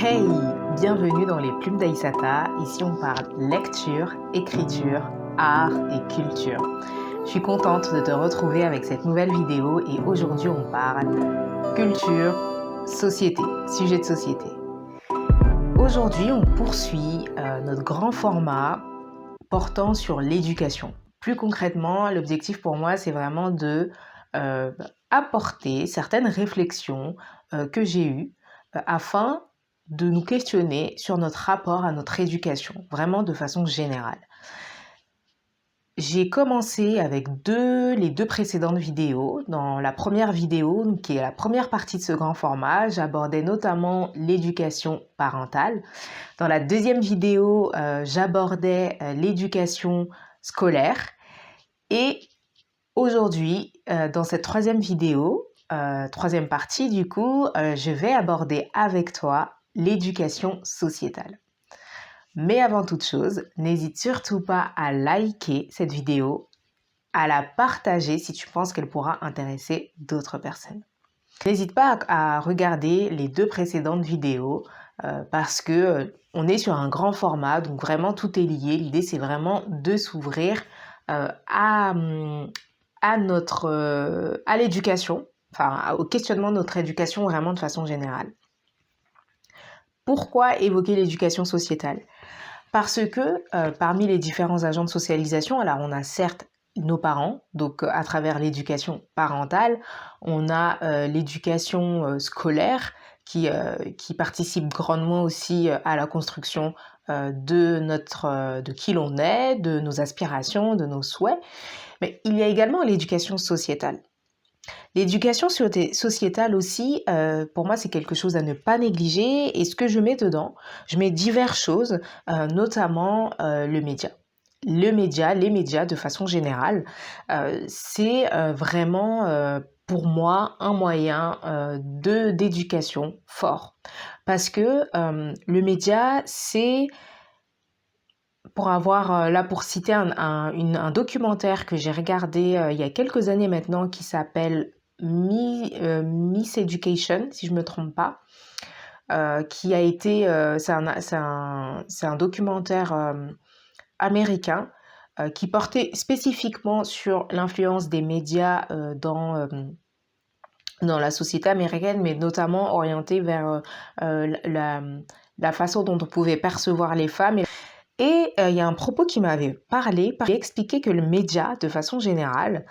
Hey, bienvenue dans les Plumes d'Aïssata. Ici, on parle lecture, écriture, art et culture. Je suis contente de te retrouver avec cette nouvelle vidéo et aujourd'hui, on parle culture, société, sujet de société. Aujourd'hui, on poursuit notre grand format portant sur l'éducation. Plus concrètement, l'objectif pour moi, c'est vraiment de apporter certaines réflexions que j'ai eues afin de nous questionner sur notre rapport à notre éducation, vraiment de façon générale. J'ai commencé avec les deux précédentes vidéos. Dans la première vidéo, qui est la première partie de ce grand format, j'abordais notamment l'éducation parentale. Dans la deuxième vidéo, j'abordais l'éducation scolaire. Et aujourd'hui, dans cette troisième vidéo, troisième partie du coup, je vais aborder avec toi l'éducation sociétale. Mais avant toute chose, n'hésite surtout pas à liker cette vidéo, à la partager si tu penses qu'elle pourra intéresser d'autres personnes. N'hésite pas à regarder les deux précédentes vidéos parce que on est sur un grand format, donc vraiment tout est lié. L'idée c'est vraiment de s'ouvrir à l'éducation, enfin au questionnement de notre éducation vraiment de façon générale. Pourquoi évoquer l'éducation sociétale ? Parce que parmi les différents agents de socialisation, alors on a certes nos parents, donc à travers l'éducation parentale, on a l'éducation scolaire qui participe grandement aussi à la construction de qui l'on est, de nos aspirations, de nos souhaits. Mais il y a également l'éducation sociétale. L'éducation sociétale aussi, pour moi, c'est quelque chose à ne pas négliger. Et ce que je mets dedans, je mets diverses choses, notamment le média. Les médias de façon générale, c'est vraiment pour moi un moyen d'éducation fort. Parce que le média, c'est pour citer un documentaire que j'ai regardé il y a quelques années maintenant qui s'appelle Miss Education, si je ne me trompe pas, qui a été, c'est un documentaire américain qui portait spécifiquement sur l'influence des médias dans la société américaine, mais notamment orienté vers la façon dont on pouvait percevoir les femmes. Et il y a un propos qui m'avait parlé, qui expliquait que le média, de façon générale,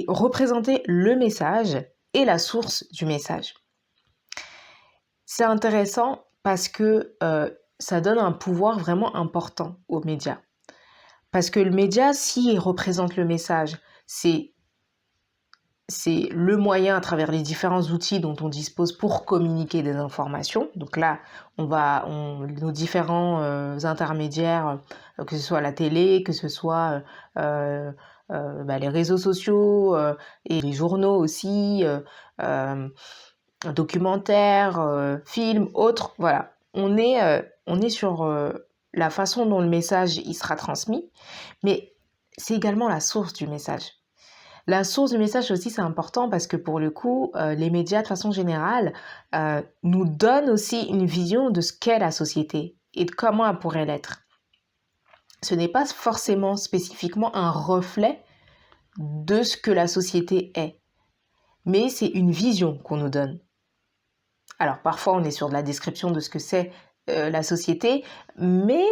représentait le message et la source du message. C'est intéressant parce que ça donne un pouvoir vraiment important aux médias. Parce que le média, s'il représente le message, c'est le moyen à travers les différents outils dont on dispose pour communiquer des informations. Donc là, nos différents intermédiaires, que ce soit la télé, que ce soit les réseaux sociaux et les journaux aussi, documentaires, films, autres, voilà. On est sur la façon dont le message il sera transmis, mais c'est également la source du message. La source du message aussi, c'est important parce que pour le coup, les médias de façon générale nous donnent aussi une vision de ce qu'est la société et de comment elle pourrait l'être. Ce n'est pas forcément spécifiquement un reflet de ce que la société est, mais c'est une vision qu'on nous donne. Alors parfois, on est sur de la description de ce que c'est la société, mais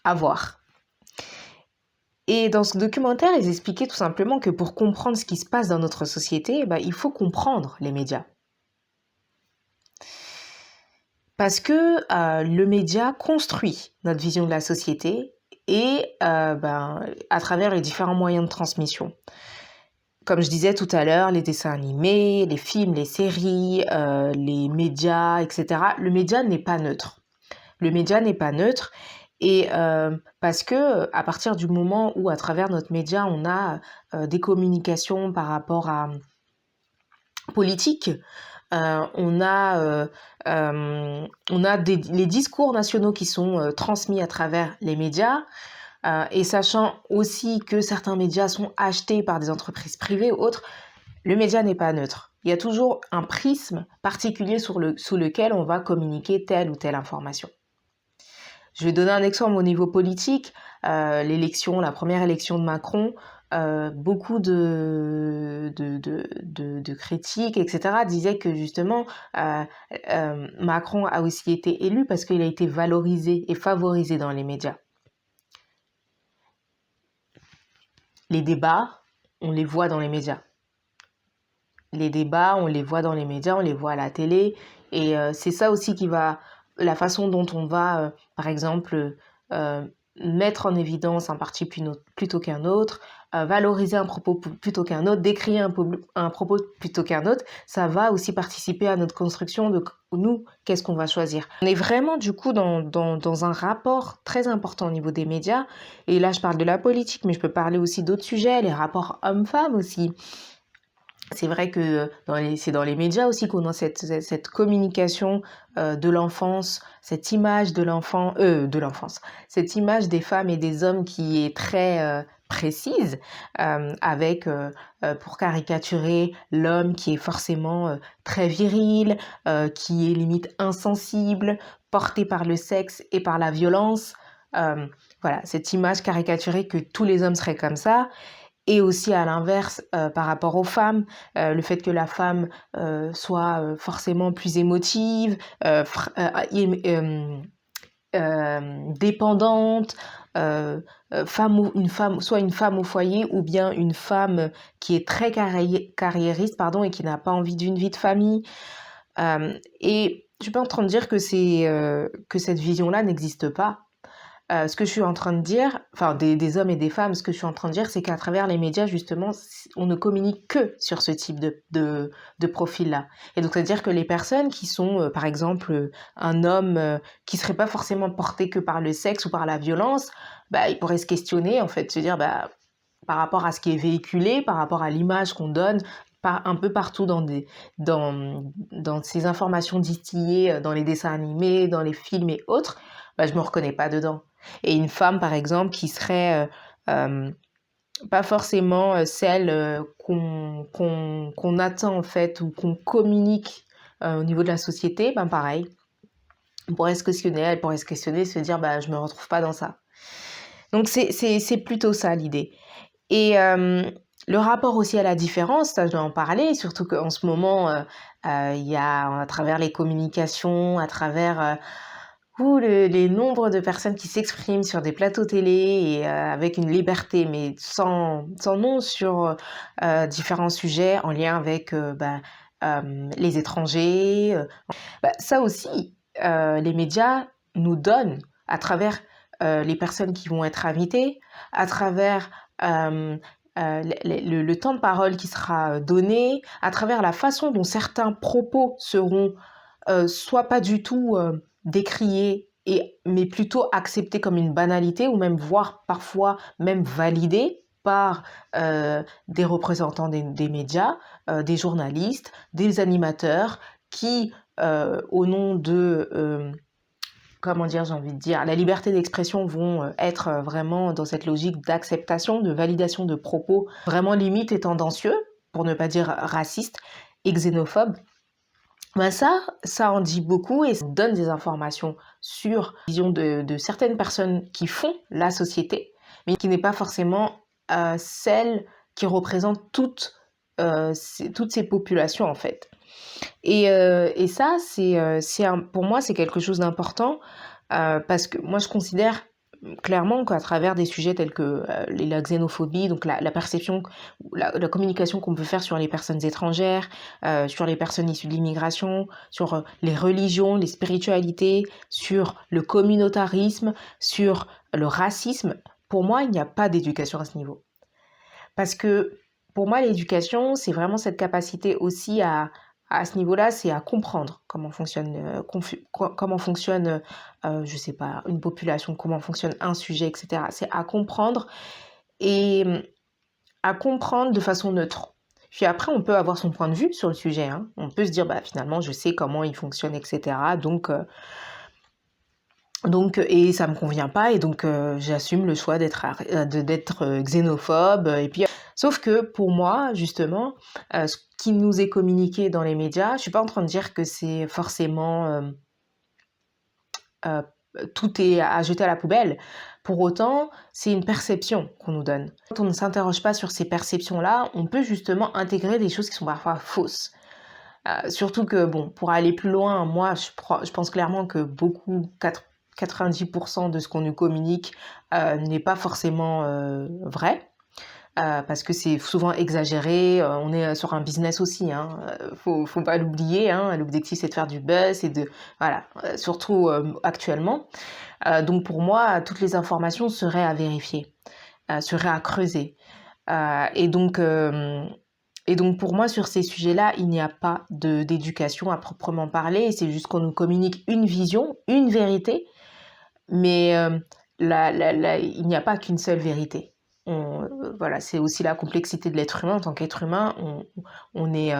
à voir. Et dans ce documentaire, ils expliquaient tout simplement que pour comprendre ce qui se passe dans notre société, il faut comprendre les médias. Parce que le média construit notre vision de la société et à travers les différents moyens de transmission. Comme je disais tout à l'heure, les dessins animés, les films, les séries, les médias, etc. Le média n'est pas neutre. Le média n'est pas neutre. Et parce que à partir du moment où à travers notre média on a des communications par rapport à politique, on a les discours nationaux qui sont transmis à travers les médias, et sachant aussi que certains médias sont achetés par des entreprises privées ou autres, le média n'est pas neutre. Il y a toujours un prisme particulier sous lequel on va communiquer telle ou telle information. Je vais donner un exemple au niveau politique. La première élection de Macron, beaucoup de critiques, etc., disaient que justement, Macron a aussi été élu parce qu'il a été valorisé et favorisé dans les médias. Les débats, on les voit dans les médias. Les débats, on les voit dans les médias, on les voit à la télé. Et c'est ça aussi la façon dont on va, par exemple, mettre en évidence un parti plutôt qu'un autre, valoriser un propos plutôt qu'un autre, décrire un propos plutôt qu'un autre, ça va aussi participer à notre construction de nous, qu'est-ce qu'on va choisir. On est vraiment du coup dans un rapport très important au niveau des médias, et là je parle de la politique, mais je peux parler aussi d'autres sujets, les rapports hommes-femmes aussi. C'est vrai que c'est dans les médias aussi qu'on a cette communication de l'enfance, cette image de l'enfance, cette image des femmes et des hommes qui est très précise, avec, pour caricaturer l'homme qui est forcément très viril, qui est limite insensible, porté par le sexe et par la violence. Voilà, cette image caricaturée que tous les hommes seraient comme ça. Et aussi à l'inverse, par rapport aux femmes, le fait que la femme soit forcément plus émotive, dépendante, soit une femme au foyer ou bien une femme qui est très carriériste, et qui n'a pas envie d'une vie de famille. Et je suis pas en train de dire que cette vision-là n'existe pas. Ce que je suis en train de dire, enfin des hommes et des femmes, ce que je suis en train de dire, c'est qu'à travers les médias, justement, on ne communique que sur ce type de profil-là. Et donc, c'est-à-dire que les personnes qui sont, par exemple, un homme qui serait pas forcément porté que par le sexe ou par la violence, ils pourraient se questionner, en fait, se dire, par rapport à ce qui est véhiculé, par rapport à l'image qu'on donne, un peu partout dans ces informations distillées dans les dessins animés, dans les films et autres, je me reconnais pas dedans. Et une femme, par exemple, qui serait pas forcément celle qu'on attend, en fait, ou qu'on communique au niveau de la société, pareil. Elle pourrait se questionner, se dire, je me retrouve pas dans ça. Donc, c'est plutôt ça, l'idée. Et le rapport aussi à la différence, ça, je dois en parler, surtout qu'en ce moment, il y a, à travers les communications, à travers les nombres de personnes qui s'expriment sur des plateaux télé et avec une liberté, mais sans nom, sur différents sujets en lien avec les étrangers. Ça aussi, les médias nous donnent, à travers les personnes qui vont être invitées, à travers le temps de parole qui sera donné, à travers la façon dont certains propos seront soit pas du tout décriés, mais plutôt acceptés comme une banalité, ou même voire parfois même validés par des représentants des médias, des journalistes, des animateurs qui, au nom de la liberté d'expression, vont être vraiment dans cette logique d'acceptation, de validation de propos vraiment limites et tendancieux, pour ne pas dire racistes et xénophobes. Ça en dit beaucoup et ça donne des informations sur la vision de certaines personnes qui font la société, mais qui n'est pas forcément celle qui représente toutes ces populations, en fait. Et ça, pour moi, c'est quelque chose d'important, parce que moi, je considère clairement qu'à travers des sujets tels que la xénophobie, donc la perception, la communication qu'on peut faire sur les personnes étrangères, sur les personnes issues de l'immigration, sur les religions, les spiritualités, sur le communautarisme, sur le racisme, pour moi, il n'y a pas d'éducation à ce niveau. Parce que pour moi, l'éducation, c'est vraiment cette capacité aussi à ce niveau-là, c'est à comprendre comment fonctionne, je sais pas, une population, comment fonctionne un sujet, etc. C'est à comprendre, et à comprendre de façon neutre. Puis après, on peut avoir son point de vue sur le sujet. On peut se dire, finalement, je sais comment il fonctionne, etc. Donc, et ça me convient pas, et donc j'assume le choix d'être xénophobe. Et puis Sauf que pour moi, justement, ce qui nous est communiqué dans les médias, je suis pas en train de dire que c'est forcément euh, tout est à jeter à la poubelle. Pour autant, c'est une perception qu'on nous donne. Quand on ne s'interroge pas sur ces perceptions-là, on peut justement intégrer des choses qui sont parfois fausses. Surtout que, bon, pour aller plus loin, moi, je pense clairement que 90% de ce qu'on nous communique n'est pas forcément vrai. Parce que c'est souvent exagéré. On est sur un business aussi, hein. Faut pas l'oublier, hein. L'objectif, c'est de faire du buzz et voilà, surtout actuellement. Donc pour moi, toutes les informations seraient à vérifier, seraient à creuser. Et donc pour moi, sur ces sujets-là, il n'y a pas d'éducation à proprement parler. C'est juste qu'on nous communique une vision, une vérité, mais il n'y a pas qu'une seule vérité. Voilà, c'est aussi la complexité de l'être humain. En tant qu'être humain, on est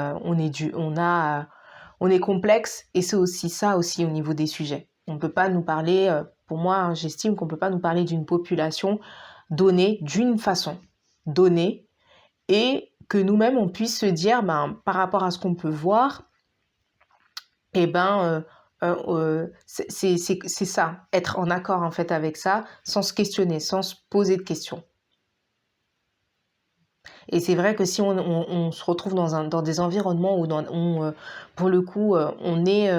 complexe, et c'est aussi ça aussi au niveau des sujets. On ne peut pas nous parler, pour moi, hein, j'estime qu'on ne peut pas nous parler d'une population donnée d'une façon donnée, et que nous-mêmes on puisse se dire, par rapport à ce qu'on peut voir, c'est ça, être en accord en fait avec ça, sans se questionner, sans se poser de questions. Et c'est vrai que si on se retrouve dans des environnements où pour le coup, on est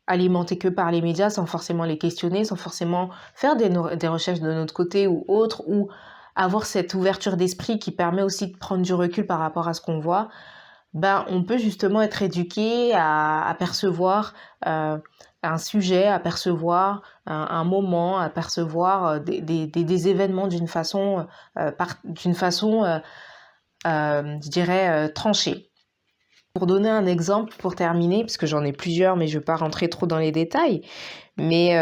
alimenté que par les médias, sans forcément les questionner, sans forcément faire des recherches de notre côté ou autre, ou avoir cette ouverture d'esprit qui permet aussi de prendre du recul par rapport à ce qu'on voit, on peut justement être éduqué à percevoir un sujet, à percevoir un moment, à percevoir des événements d'une façon, je dirais, tranchée. Pour donner un exemple, pour terminer, parce que j'en ai plusieurs, mais je ne vais pas rentrer trop dans les détails, mais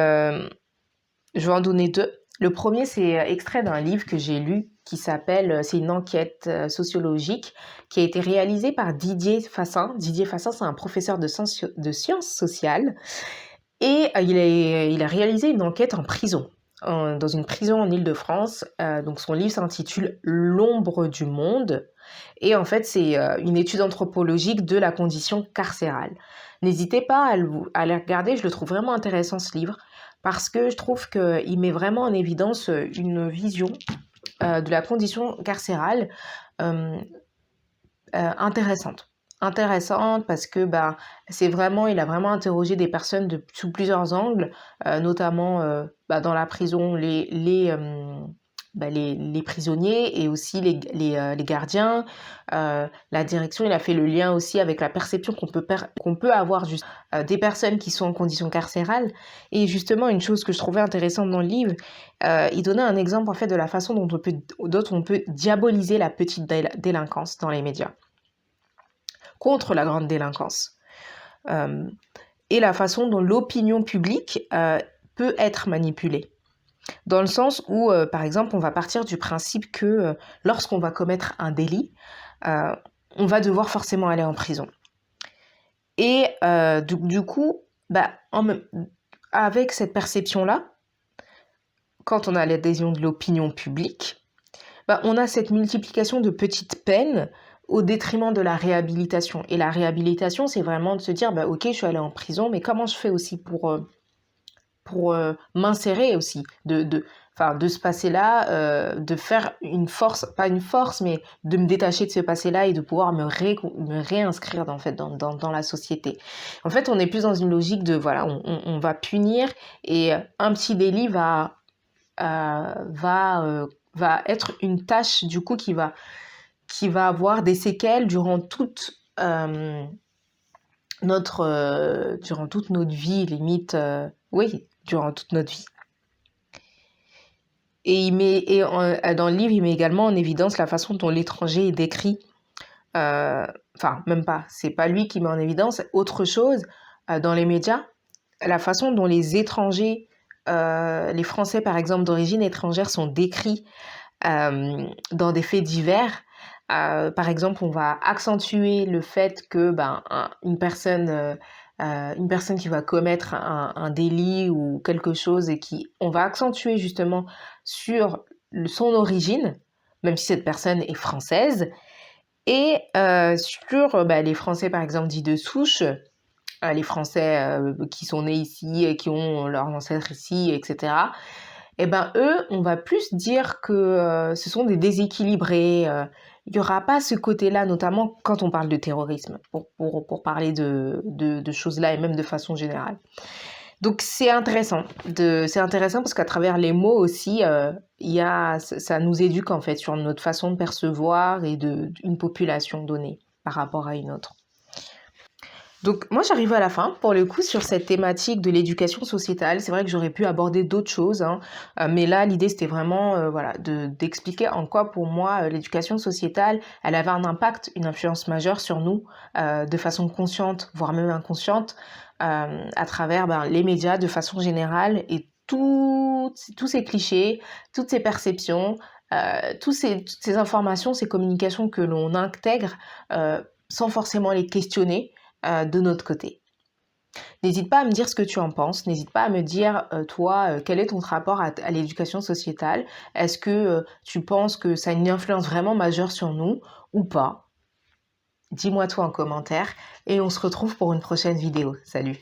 je vais en donner deux. Le premier, c'est extrait d'un livre que j'ai lu qui s'appelle, c'est une enquête sociologique qui a été réalisée par Didier Fassin. Didier Fassin, c'est un professeur de sciences sociales, et il a réalisé une enquête en prison, dans une prison en Île-de-France. Donc son livre s'intitule L'ombre du monde, et en fait c'est une étude anthropologique de la condition carcérale. N'hésitez pas à le regarder, je le trouve vraiment intéressant ce livre, parce que je trouve qu'il met vraiment en évidence une vision de la condition carcérale intéressante. Intéressante parce que il a vraiment interrogé des personnes sous plusieurs angles, notamment dans la prison, les prisonniers, et aussi les gardiens, la direction. Il a fait le lien aussi avec la perception qu'on peut avoir juste des personnes qui sont en condition carcérale. Et justement, une chose que je trouvais intéressante dans le livre, il donnait un exemple en fait de la façon dont on peut diaboliser la petite délinquance dans les médias contre la grande délinquance, et la façon dont l'opinion publique peut être manipulée. Dans le sens où, par exemple, on va partir du principe que lorsqu'on va commettre un délit, on va devoir forcément aller en prison. Et du coup, avec cette perception-là, quand on a l'adhésion de l'opinion publique, on a cette multiplication de petites peines au détriment de la réhabilitation. Et la réhabilitation, c'est vraiment de se dire, ok, je suis allée en prison, mais comment je fais aussi pour m'insérer aussi, de ce passé-là, de faire une force, pas une force, mais de me détacher de ce passé-là et de pouvoir me réinscrire dans la société. En fait, on est plus dans une logique de, voilà, on va punir, et un petit délit va être une tâche, du coup, qui va avoir des séquelles durant toute notre vie, limite, durant toute notre vie. Et dans le livre, il met également en évidence la façon dont l'étranger est décrit. Même pas, c'est pas lui qui met en évidence, autre chose, dans les médias, la façon dont les étrangers, les Français par exemple d'origine étrangère, sont décrits dans des faits divers. Par exemple, on va accentuer le fait que une personne qui va commettre un délit ou quelque chose, et on va accentuer justement sur son origine, même si cette personne est française. Et sur les Français, par exemple, dits de souche, les Français qui sont nés ici et qui ont leurs ancêtres ici, etc. Eh ben eux, on va plus dire que ce sont des déséquilibrés. Il n'y aura pas ce côté-là, notamment quand on parle de terrorisme, pour parler de choses-là et même de façon générale. Donc c'est intéressant parce qu'à travers les mots aussi, ça nous éduque en fait sur notre façon de percevoir et une population donnée par rapport à une autre. Donc moi j'arrive à la fin pour le coup sur cette thématique de l'éducation sociétale. C'est vrai que j'aurais pu aborder d'autres choses, hein, mais là l'idée c'était vraiment d'expliquer en quoi pour moi l'éducation sociétale elle avait un impact, une influence majeure sur nous de façon consciente voire même inconsciente à travers les médias de façon générale et tous ces clichés, toutes ces perceptions, toutes ces informations, ces communications que l'on intègre sans forcément les questionner de notre côté. N'hésite pas à me dire ce que tu en penses, n'hésite pas à me dire, toi, quel est ton rapport à l'éducation sociétale? Est-ce que tu penses que ça a une influence vraiment majeure sur nous ou pas? Dis-moi tout en commentaire et on se retrouve pour une prochaine vidéo. Salut!